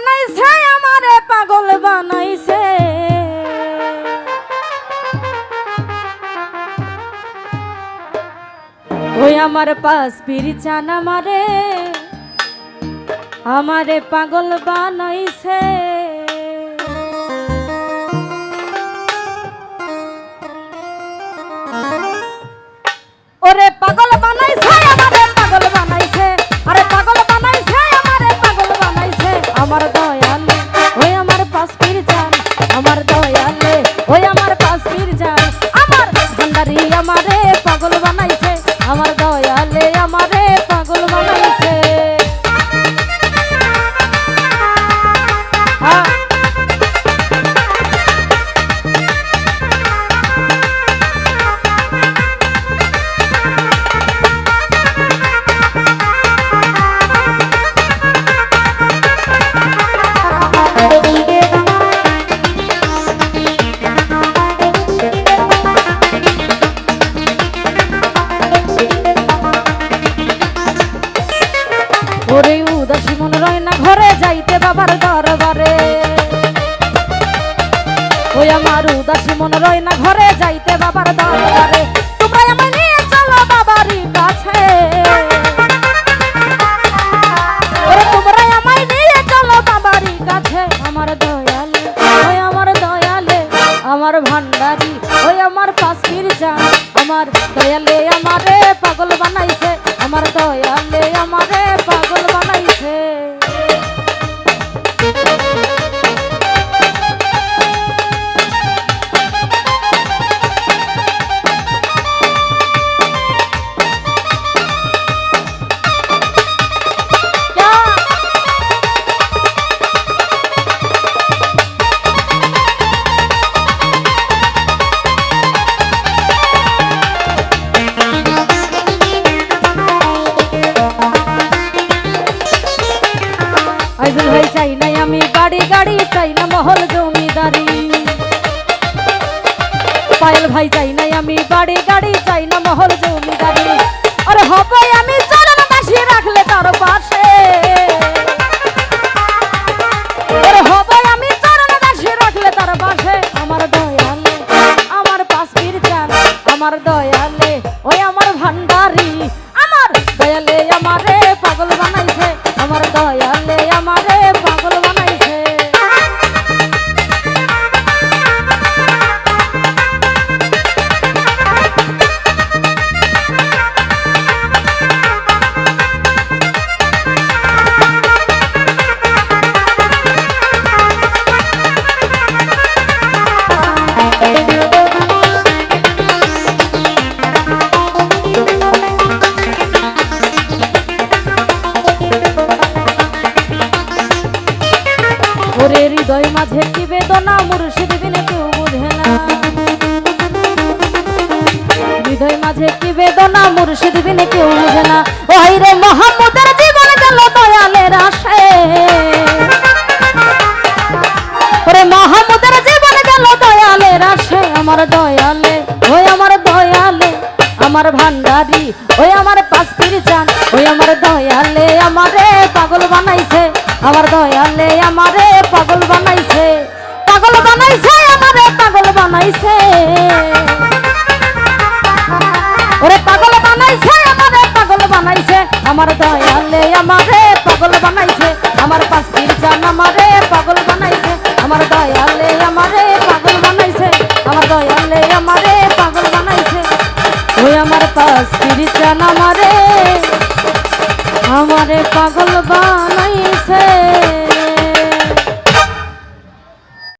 বানাইছে আমারে পাগল বানাইছে ওই আমার পাশ পিরিচান আমারে পাগল বানাইছে ওরে পাগল বানাইছে আমারে পাগল বানাইছে আরে পাগল বানাইছে আমারে পাগল বানাইছে আমার দয়ালে ওই আমার পাশ পিরিচান আমার দয়ালে ওই আমার পাশ পিরিচান আমার ভান্ডারি আমারে পাগল বানাইছে আমার দয়ালে আমারে পাগল বানাইছে ওরে উদাসী মন রয় না ঘরে যাইতে বাবার দরবারে ওই আমার উদাসী মন রয় না ঘরে যাইতে বাবার দরবারে তোমরা আমায় নিয়ে চলো বাবারই কাছে ওরে তোমরা আমায় নিয়ে চলো বাবারই কাছে আমার দয়ালে ওই আমার দয়ালে আমার ভান্ডারি ওই আমার পাশ পিরিচান আমার দয়ালে আমারে পাগল বানাইছে আমার দয়ালে আমারে পাগল বানাইছে আইজুল ভাই চাই নাই আমি বাড়ি গাড়ি চাই না মহল জমিদারি পায়েল ভাই চাই নাই আমি বাড়ি গাড়ি চাই না মহল জমিদারি আরে হবে আমি চরণ দাসী রাখলে তার পাশে আরে হবে আমি চরণ দাসী রাখলে তার পাশে আমার দয়ালে আমার পাশ পিরিচান আমার দয়ালে ওই আমার ভান্ডারি আমার দয়ালে আমারে পাগল বানাইছে আমার দয়ালে আমারে পাগল বানাইছে ওরে হৃদয় মাঝে কি বেদনা মুর্শিদ বিনে কেউ বুঝে না হৃদয় মাঝে কি বেদনা মুর্শিদ বিনে কেউ বুঝে না ওই রে মোহাম্মদের জীবন গেল দয়ালের আশে ওরে মোহাম্মদের জীবন গেল দয়ালের আশে আমার দয়ালে ওই আমার দয়ালে আমার ভান্ডারি ওই আমার পাশ পিরিচান ওই আমার দয়ালে আমারে পাগল বানাইছে আমার দয়ালে আমারে পাগল বানাইছে আমারে পাগল বানাইছে ওরে পাগল বানাইছে আমারে পাগল বানাইছে আমার দয়ালে আমারে পাগল বানাইছে আমার পাশ পিরিচান আমারে পাগল বানাইছে আমার দয়ালে আমারে পাগল বানাইছে আমার দয়ালে আমারে পাগল বানাইছে ওই আমার পাশ পিরিচান আমারে পাগল বানাইছে।